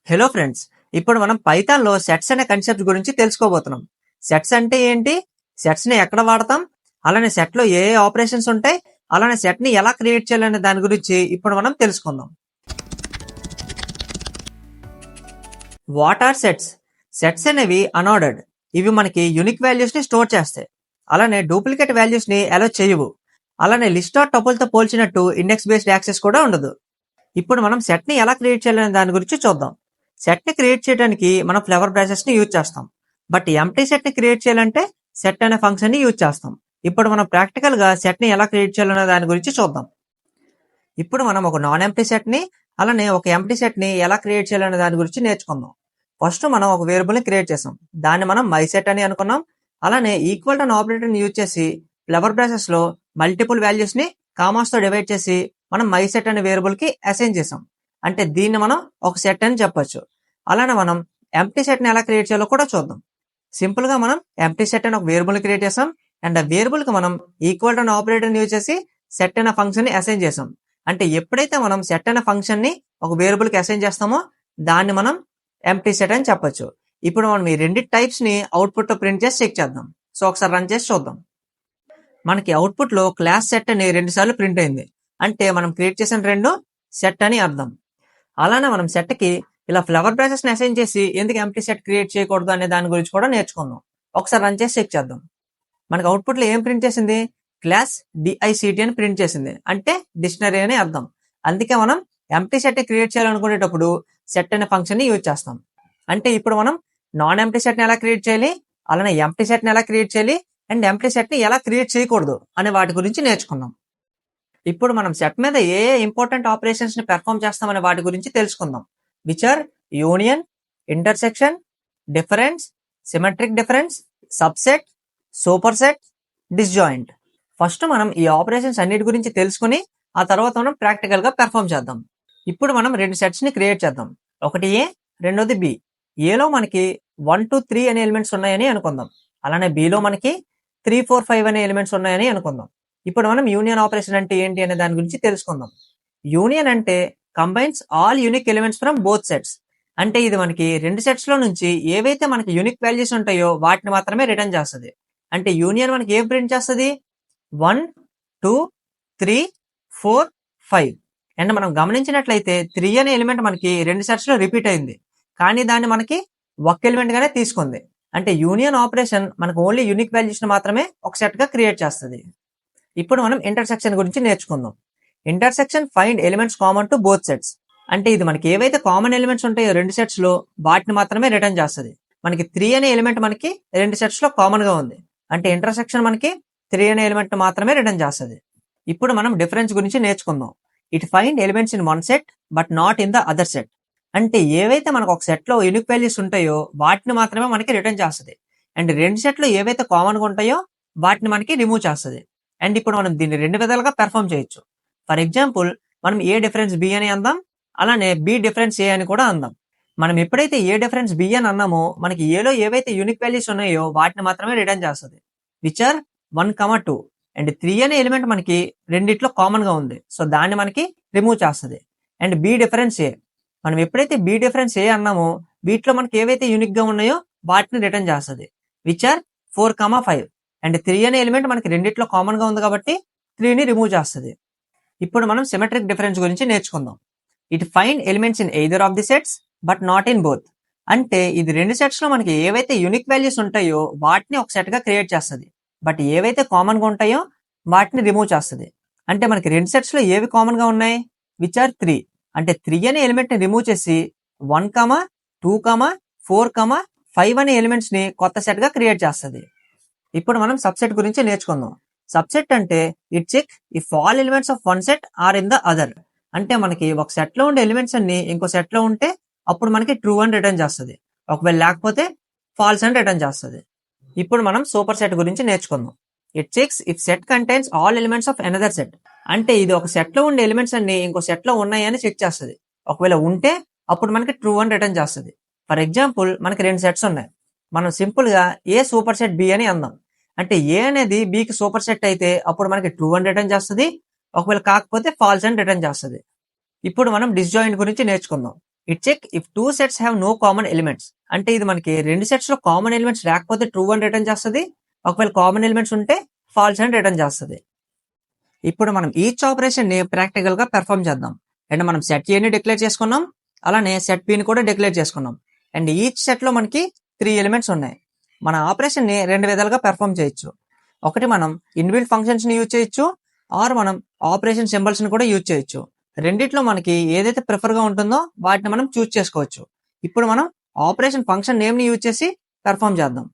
Hello friends, ఇప్పుడు మనం Python లో సెట్స్ అనే కన్సెప్ట్ గురించి తెలుసుకోబోతున్నాం. సెట్స్ అంటే ఏంటి, సెట్స్ ని ఎక్కడ వాడతాం, అలానే సెట్ లో ఏ ఆపరేషన్స్ ఉంటాయి, అలానే సెట్ ని ఎలా క్రియేట్ చేయాలనే దాని గురించి ఇప్పుడు మనం తెలుసుకుందాం. What are sets? సెట్స్ అనేవి అనార్డర్డ్. ఇవి మనకి యూనిక్ వాల్యూస్ ని స్టోర్ చేస్తాయి. అలానే డూప్లికేట్ వాల్యూస్ ని అలో చేయవు. అలానే లిస్ట్ ఆర్ టపుల్ తో పోల్చినట్టు ఇండెక్స్ బేస్డ్ యాక్సెస్ కూడా ఉండదు. ఇప్పుడు మనం సెట్ ని ఎలా క్రియేట్ చేయాలనే దాని గురించి చూద్దాం. సెట్ ని క్రియేట్ చేయడానికి మనం ఫ్లవర్ బ్రాసెస్ ని యూజ్ చేస్తాం. బట్ ఎంప్టీ సెట్ ని క్రియేట్ చేయాలంటే సెట్ అనే ఫంక్షన్ ని యూజ్ చేస్తాం. ఇప్పుడు మనం ప్రాక్టికల్ గా సెట్ ని ఎలా క్రియేట్ చేయాలనే దాని గురించి చూద్దాం. ఇప్పుడు మనం ఒక నాన్ ఎంప్టీ సెట్ ని అలానే ఒక ఎంప్టీ సెట్ ని ఎలా క్రియేట్ చేయాలనే దాని గురించి నేర్చుకుందాం. ఫస్ట్ మనం ఒక వేరియబుల్ ని క్రియేట్ చేసాం. దాన్ని మనం మై సెట్ అని అనుకున్నాం. అలానే ఈక్వల్ టు ఆపరేటర్ ని యూజ్ చేసి ఫ్లవర్ బ్రాసెస్ లో మల్టిపుల్ వాల్యూస్ ని కామాస్ తో డివైడ్ చేసి మనం మై సెట్ అనే వేరియబుల్ కి అసైన్ చేసాం. అంటే దీన్ని మనం ఒక సెట్ అని చెప్పొచ్చు. అలానే మనం ఎంప్టీ సెట్ ని ఎలా క్రియేట్ చేయాలో కూడా చూద్దాం. సింపుల్ గా మనం ఎంప్టీ సెట్ అని ఒక వేరియబుల్ ని క్రియేట్ చేసాం. అండ్ ఆ వేరియబుల్ కి మనం ఈక్వల్ టు ఆపరేటర్ ని యూజ్ చేసి సెట్ అనే ఫంక్షన్ ని అసైన్ చేసాం. అంటే ఎప్పుడైతే మనం సెట్ అనే ఫంక్షన్ ని ఒక వేరియబుల్ కి అసైన్ చేస్తామో దాన్ని మనం ఎంప్టీ సెట్ అని చెప్పొచ్చు. ఇప్పుడు మనం ఈ రెండు టైప్స్ ని అవుట్పుట్ తో ప్రింట్ చేసి చెక్ చేద్దాం. సో ఒకసారి రన్ చేసి చూద్దాం. మనకి అవుట్పుట్ లో క్లాస్ సెట్ అని 2 సార్లు ప్రింట్ అయింది. అంటే మనం క్రియేట్ చేసిన రెండు సెట్ అని అర్థం. అలానే మనం సెట్ కి ఇలా ఫ్లవర్ బ్రాసెస్ ని అసైన్ చేసి ఎందుకు ఎంప్టీ సెట్ క్రియేట్ చేయకూడదు అనే దాని గురించి కూడా నేర్చుకుందాం. ఒకసారి రన్ చేసి చెక్ చేద్దాం. మనకి అవుట్పుట్ లో ఏం ప్రింట్ చేసింది? క్లాస్ డిఐసిటి అని ప్రింట్ చేసింది. అంటే డిక్షనరీ అని అర్థం. అందుకే మనం ఎంప్టీ సెట్ ని క్రియేట్ చేయాలనుకునేటప్పుడు సెట్ అనే ఫంక్షన్ ని యూజ్ చేస్తాం. అంటే ఇప్పుడు మనం నాన్ ఎంప్టీ సెట్ ని ఎలా క్రియేట్ చేయాలి, అలానే ఎంప్టీ సెట్ ని ఎలా క్రియేట్ చేయాలి, అండ్ ఎంప్టీ సెట్ ని ఎలా క్రియేట్ చేయకూడదు అనే వాటి గురించి నేర్చుకున్నాం. ఇప్పుడు మనం సెట్ మీద ఏ ఇంపార్టెంట్ ఆపరేషన్స్ ని పెర్ఫామ్ చేస్తామనే వాటి గురించి తెలుసుకుందాం. Which are union, intersection, difference, symmetric difference, subset, superset, disjoint. First మనం ఈ ఆపరేషన్స్ అన్నిటి గురించి తెలుసుకుని ఆ తర్వాత మనం ప్రాక్టికల్ గా పెర్ఫామ్ చేద్దాం. ఇప్పుడు మనం రెండు సెట్స్ ని క్రియేట్ చేద్దాం. ఒకటి ఏ, రెండోది బి. ఏలో మనకి 1 2 3 అనే ఎలిమెంట్స్ ఉన్నాయని అనుకుందాం. అలానే బిలో మనకి 3 4 5 అనే ఎలిమెంట్స్ ఉన్నాయని అనుకుందాం. ఇప్పుడు మనం యూనియన్ ఆపరేషన్ అంటే ఏంటి అనే దాని గురించి తెలుసుకుందాం. యూనియన్ అంటే combines all unique elements from both sets. అంటే ఇది మనకి రెండు సెట్స్ లో నుంచి ఏవైతే మనకి యూనిక్ వాల్యూస్ ఉంటాయో వాటిని మాత్రమే రిటర్న్ చేస్తుంది. అంటే యూనియన్ మనకి ఏం ప్రింట్ చేస్తుంది? 1 2 3 4 5. అండ్ మనం గమనించినట్లయితే 3 అనే ఎలిమెంట్ మనకి రెండు సెట్స్ లో రిపీట్ అయింది, కానీ దాన్ని మనకి ఒక ఎలిమెంట్ గానే తీసుకుంది. అంటే యూనియన్ ఆపరేషన్ మనకు ఓన్లీ యూనిక్ వాల్యూస్ ని మాత్రమే ఒక సెట్ గా క్రియేట్ చేస్తుంది. ఇప్పుడు మనం ఇంటర్సెక్షన్ గురించి నేర్చుకుందాం. Intersection find elements common to both sets. అంటే ఇది మనకి ఏవైతే కామన్ ఎలిమెంట్స్ ఉంటాయో రెండు సెట్స్ లో వాటిని మాత్రమే రిటర్న్ చేస్తుంది. మనకి 3 అనే ఎలిమెంట్ మనకి రెండు సెట్స్ లో కామన్ గా ఉంది. అంటే ఇంటర్సెక్షన్ మనకి 3 అనే ఎలిమెంట్ మాత్రమే రిటర్న్ చేస్తుంది. ఇప్పుడు మనం డిఫరెన్స్ గురించి నేర్చుకుందాం. It find elements in one set but not in the other set. అంటే ఏవైతే మనకు ఒక సెట్ లో యూనిక్ వాల్యూస్ ఉంటాయో వాటిని మాత్రమే మనకి రిటర్న్ చేస్తుంది. అండ్ రెండు సెట్ లో ఏవైతే కామన్ గా ఉంటాయో వాటిని మనకి రిమూవ్ చేస్తుంది. అండ్ ఇప్పుడు మనం దీన్ని రెండు విధాలుగా పెర్ఫామ్ చేయొచ్చు. ఫర్ ఎగ్జాంపుల్, మనం ఏ డిఫరెన్స్ బి అని అందాం, అలానే బి డిఫరెన్స్ ఏ అని కూడా అందాం. మనం ఎప్పుడైతే ఏ డిఫరెన్స్ బి అని అన్నామో మనకి ఏలో ఏవైతే యూనిక్ వాల్యూస్ ఉన్నాయో వాటిని మాత్రమే రిటర్న్ చేస్తుంది. Which are 1 2. అండ్ 3 అనే ఎలిమెంట్ మనకి రెండిట్లో కామన్ గా ఉంది, సో దాన్ని మనకి రిమూవ్ చేస్తుంది. అండ్ బి డిఫరెన్స్ ఏ, మనం ఎప్పుడైతే బి డిఫరెన్స్ ఏ అన్నామో వీటిలో మనకి ఏవైతే యూనిక్ గా ఉన్నాయో వాటిని రిటర్న్ చేస్తుంది. Which are 4 5. అండ్ 3 అనే ఎలిమెంట్ మనకి రెండిట్లో కామన్ గా ఉంది కాబట్టి 3ని రిమూవ్ చేస్తుంది. ఇప్పుడు మనం సిమెట్రిక్ డిఫరెన్స్ గురించి నేర్చుకుందాం. It find elements in either of the sets but not in both. అంటే ఇది రెండు సెట్స్ లో మనకి ఏవైతే యూనిక్ వాల్యూస్ ఉంటాయో వాటిని ఒక సెట్ గా క్రియేట్ చేస్తుంది, బట్ ఏవైతే కామన్ గా ఉంటాయో వాటిని రిమూవ్ చేస్తుంది. అంటే మనకి రెండు సెట్స్ లో ఏవి కామన్ గా ఉన్నాయి? Which are 3. అంటే 3 అనే ఎలిమెంట్ ని రిమూవ్ చేసి 1 2 4 5 అనే ఎలిమెంట్స్ ని కొత్త సెట్ గా క్రియేట్ చేస్తుంది. ఇప్పుడు మనం సబ్సెట్ గురించి నేర్చుకుందాం. సబ్సెట్ అంటే it check if all elements of one set are in the other. అంటే మనకి ఒక సెట్ లో ఉండే ఎలిమెంట్స్ అన్ని ఇంకో సెట్ లో ఉంటే అప్పుడు మనకి ట్రూ అని రిటర్న్ చేస్తుంది, ఒకవేళ లేకపోతే ఫాల్స్ అని రిటర్న్ చేస్తుంది. ఇప్పుడు మనం సూపర్ సెట్ గురించి నేర్చుకుందాం. It checks if set contains all elements of another set. అంటే ఇది ఒక సెట్ లో ఉండే ఎలిమెంట్స్ అన్ని ఇంకో సెట్ లో ఉన్నాయని చెక్ చేస్తుంది, ఒకవేళ ఉంటే అప్పుడు మనకి ట్రూ అని రిటర్న్ చేస్తుంది. ఫర్ ఎగ్జాంపుల్, మనకి రెండు సెట్స్ ఉన్నాయి. మనం సింపుల్ గా ఏ సూపర్ సెట్ బి అని అందాం. అంటే ఏ అనేది బికి సూపర్ సెట్ అయితే అప్పుడు మనకి ట్రూ అని రిటర్న్ చేస్తుంది, ఒకవేళ కాకపోతే ఫాల్స్ అని రిటర్న్ చేస్తుంది. ఇప్పుడు మనం డిస్జాయింట్ గురించి నేర్చుకుందాం. It check if two sets have no common elements. అంటే ఇది మనకి రెండు సెట్స్ లో కామన్ ఎలిమెంట్స్ లేకపోతే ట్రూ అని రిటర్న్ చేస్తుంది, ఒకవేళ కామన్ ఎలిమెంట్స్ ఉంటే ఫాల్స్ అని రిటర్న్ చేస్తుంది. ఇప్పుడు మనం ఈచ్ ఆపరేషన్ ని ప్రాక్టికల్ గా పెర్ఫామ్ చేద్దాం. అండ్ మనం సెట్ ఏని డిక్లేర్ చేసుకున్నాం, అలానే సెట్ బి ని కూడా డిక్లేర్ చేసుకున్నాం. అండ్ ఈచ్ సెట్ లో మనకి 3 ఎలిమెంట్స్ ఉన్నాయి. మన ఆపరేషన్ ని రెండు విధాలుగా పెర్ఫామ్ చేయొచ్చు. ఒకటి మనం ఇన్బిల్ట్ ఫంక్షన్స్ ని యూజ్ చేయొచ్చు, ఆర్ మనం ఆపరేషన్ సింబల్స్ ని కూడా యూజ్ చేయొచ్చు. రెండిట్లో మనకి ఏదైతే ప్రిఫర్ గా ఉంటుందో వాటిని మనం చూస్ చేసుకోవచ్చు. ఇప్పుడు మనం ఆపరేషన్ ఫంక్షన్ నేమ్ ని యూజ్ చేసి పెర్ఫామ్ చేద్దాం.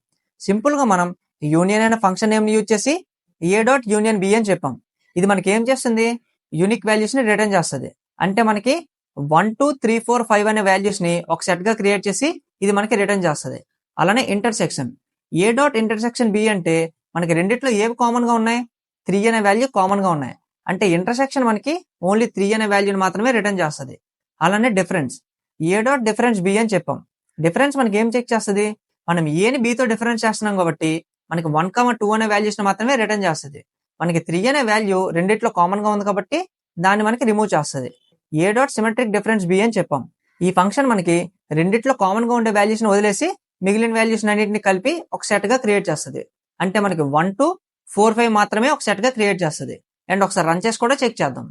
సింపుల్ గా మనం యూనియన్ అనే ఫంక్షన్ నేమ్ ని యూజ్ చేసి ఏ డాట్ యూనియన్ బి అని చెప్పాం. ఇది మనకి ఏం చేస్తుంది, యూనిక్ వాల్యూస్ ని రిటర్న్ చేస్తుంది. అంటే మనకి 1 2 3 4 5 అనే వాల్యూస్ ని ఒక సెట్ గా క్రియేట్ చేసి ఇది మనకి రిటర్న్ చేస్తుంది. అలానే intersection A dot intersection B అంటే మనకి రెండిట్లో ఏవి కామన్ గా ఉన్నాయి, 3 అనే వాల్యూ కామన్ గా ఉన్నాయి. అంటే ఇంటర్సెక్షన్ మనకి ఓన్లీ 3 అనే వాల్యూని మాత్రమే రిటర్న్ చేస్తుంది. అలానే difference A dot difference B అని చెప్పాం. డిఫరెన్స్ మనకి ఏం చెక్ చేస్తుంది, మనం ఏని బితో డిఫరెన్స్ చేస్తున్నాం కాబట్టి మనకి 1 2 అనే వాల్యూస్ ని మాత్రమే రిటర్న్ చేస్తుంది. మనకి 3 అనే వాల్యూ రెండిట్లో కామన్ గా ఉంది కాబట్టి దాన్ని మనకి రిమూవ్ చేస్తుంది. A dot symmetric difference B అని చెప్పాం. ఈ ఫంక్షన్ మనకి రెండిట్లో కామన్ గా ఉండే వాల్యూస్ ని వదిలేసి మిగిలిన వాల్యూస్ అన్నింటిని కలిపి ఒక సెట్ గా క్రియేట్ చేస్తుంది. అంటే మనకి 1 2 4 5 మాత్రమే ఒక సెట్ గా క్రియేట్ చేస్తుంది. అండ్ ఒకసారి రన్ చేసి కూడా చెక్ చేద్దాం.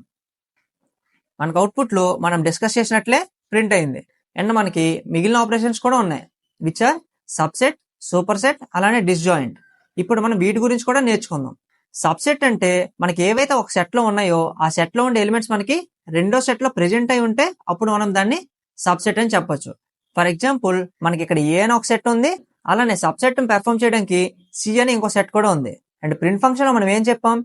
మనకు అవుట్పుట్ లో మనం డిస్కస్ చేసినట్లే ప్రింట్ అయింది. అండ్ మనకి మిగిలిన ఆపరేషన్స్ కూడా ఉన్నాయి, which are subset, superset, అలానే డిస్జాయింట్. ఇప్పుడు మనం వీటి గురించి కూడా నేర్చుకుందాం. సబ్సెట్ అంటే మనకి ఏవైతే ఒక సెట్ లో ఉన్నాయో ఆ సెట్ లో ఉండే ఎలిమెంట్స్ మనకి రెండో సెట్ లో ప్రెజెంట్ అయి ఉంటే అప్పుడు మనం దాన్ని సబ్సెట్ అని చెప్పొచ్చు. ఫర్ ఎగ్జాంపుల్ మనకి ఇక్కడ ఏ అని ఒక సెట్ ఉంది, అలానే సబ్సెట్ పెర్ఫామ్ చేయడానికి సి అని ఇంకో సెట్ కూడా ఉంది. అండ్ ప్రింట్ ఫంక్షన్ లో మనం ఏం చెప్పాం,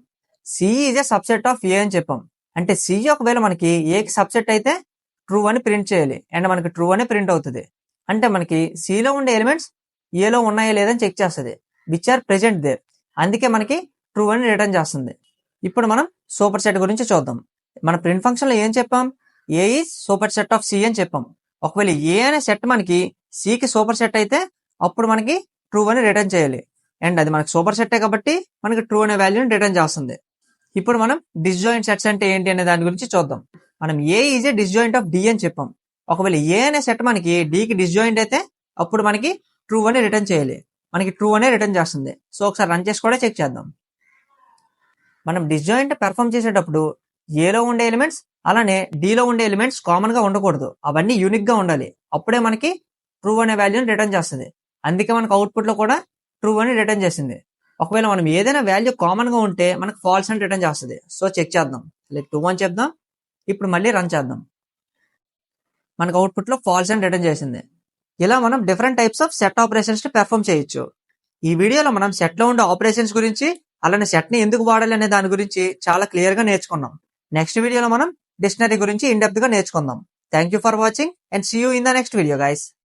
C is a subset of A అని చెప్పాం. అంటే సి ఒకవేళ మనకి ఏకి సబ్సెట్ అయితే ట్రూ అని ప్రింట్ చేయాలి, అండ్ మనకి ట్రూ అని ప్రింట్ అవుతుంది. అంటే మనకి సిలో ఉండే ఎలిమెంట్స్ ఏలో ఉన్నాయో లేదని చెక్ చేస్తుంది, విచ్ ఆర్ ప్రెజెంట్ దేర్. అందుకే మనకి ట్రూ అని రిటర్న్ చేస్తుంది. ఇప్పుడు మనం సూపర్ సెట్ గురించి చూద్దాం. మన ప్రింట్ ఫంక్షన్ లో ఏం చెప్పాం, A is superset of C అని చెప్పాం. ఒకవేళ ఏ అనే సెట్ మనకి సికి సూపర్ సెట్ అయితే అప్పుడు మనకి ట్రూ అని రిటర్న్ చేయాలి. అండ్ అది మనకి సూపర్ సెట్టే కాబట్టి మనకి ట్రూ అనే వాల్యూని రిటర్న్ చేస్తుంది. ఇప్పుడు మనం డిస్జాయింట్ సెట్స్ అంటే ఏంటి అనే దాని గురించి చూద్దాం. మనం A is a disjoint of D అని చెప్పాం. ఒకవేళ ఏ అనే సెట్ మనకి డికి డిస్జాయింట్ అయితే అప్పుడు మనకి ట్రూ అని రిటర్న్ చేయాలి. మనకి ట్రూ అనే రిటర్న్ చేస్తుంది. సో ఒకసారి రన్ చేసి కూడా చెక్ చేద్దాం. మనం డిస్జాయింట్ పెర్ఫామ్ చేసేటప్పుడు ఏలో ఉండే ఎలిమెంట్స్ అలానే డిలో ఉండే ఎలిమెంట్స్ కామన్ గా ఉండకూడదు, అవన్నీ యూనిక్ గా ఉండాలి. అప్పుడే మనకి ట్రూ అనే వాల్యూని రిటర్న్ చేస్తుంది. అందుకే మనకు అవుట్పుట్ లో కూడా ట్రూ అని రిటర్న్ చేసింది. ఒకవేళ మనం ఏదైనా వాల్యూ కామన్ గా ఉంటే మనకు ఫాల్స్ అని రిటర్న్ చేస్తుంది. సో చెక్ చేద్దాం, లైక్ 2 అని చెప్దాం. ఇప్పుడు మళ్ళీ రన్ చేద్దాం. మనకు అవుట్పుట్ లో ఫాల్స్ అని రిటర్న్ చేసింది. ఇలా మనం different types of set operations ని పెర్ఫామ్ చేయొచ్చు. ఈ వీడియోలో మనం సెట్ లో ఉండే ఆపరేషన్స్ గురించి అలానే సెట్ ని ఎందుకు వాడాలి అనే దాని గురించి చాలా క్లియర్ గా నేర్చుకున్నాం. నెక్స్ట్ వీడియోలో మనం డిక్షనరీ గురించి ఇన్ డెప్త్ గా నేర్చుకుందాం. Thank you for watching and see you in the next video guys.